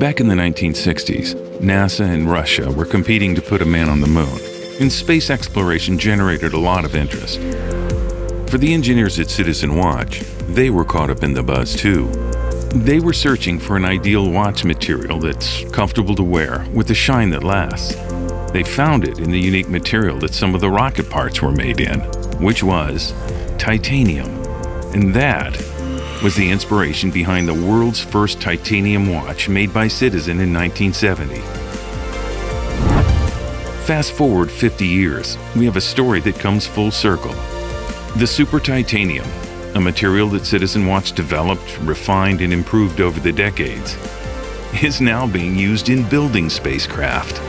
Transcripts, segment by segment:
Back in the 1960s, NASA and Russia were competing to put a man on the moon, and space exploration generated a lot of interest. For the engineers at Citizen Watch, they were caught up in the buzz too. They were searching for an ideal watch material that's comfortable to wear with a shine that lasts. They found it in the unique material that some of the rocket parts were made in, which was titanium. And that was the inspiration behind the world's first titanium watch made by Citizen in 1970. Fast forward 50 years, we have a story that comes full circle. The super titanium, a material that Citizen Watch developed, refined, and improved over the decades, is now being used in building spacecraft.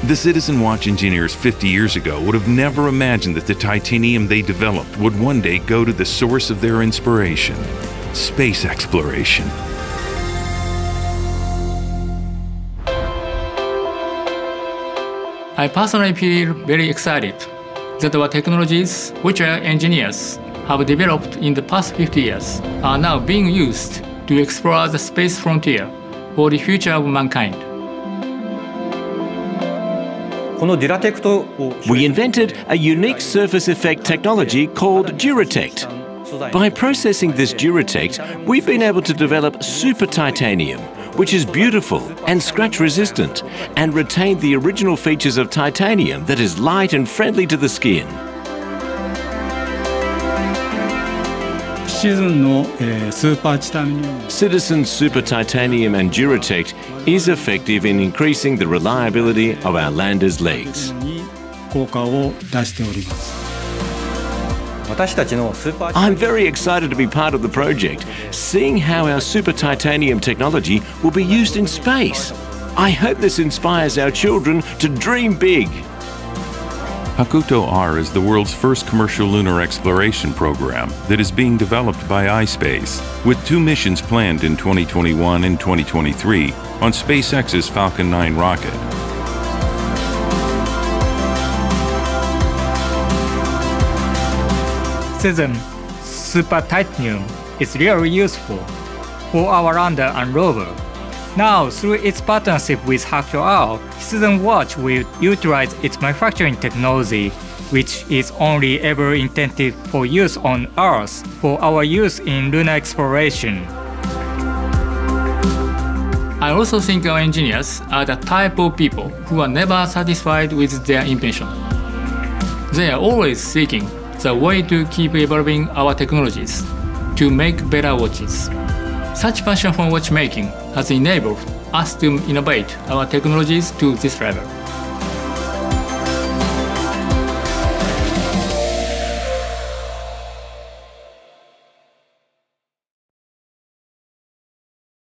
The Citizen Watch engineers 50 years ago would have never imagined that the titanium they developed would one day go to the source of their inspiration, space exploration. I personally feel very excited that our technologies, which our engineers have developed in the past 50 years, are now being used to explore the space frontier for the future of mankind. We invented a unique surface effect technology called Duratect. By processing this Duratect, we've been able to develop super titanium, which is beautiful and scratch resistant and retained the original features of titanium that is light and friendly to the skin. Citizen's Super Titanium and Duratect is effective in increasing the reliability of our landers' legs. I'm very excited to be part of the project, seeing how our Super Titanium technology will be used in space. I hope this inspires our children to dream big. Hakuto-R is the world's first commercial lunar exploration program that is being developed by iSpace, with 2 missions planned in 2021 and 2023 on SpaceX's Falcon 9 rocket. Citizen Super Titanium is really useful for our lander and rover. Now, through its partnership with Hakuto-R, Citizen Watch will utilize its manufacturing technology, which is only ever intended for use on Earth, for our use in lunar exploration. I also think our engineers are the type of people who are never satisfied with their invention. They are always seeking the way to keep evolving our technologies to make better watches. Such passion for watchmaking has enabled us to innovate our technologies to this level.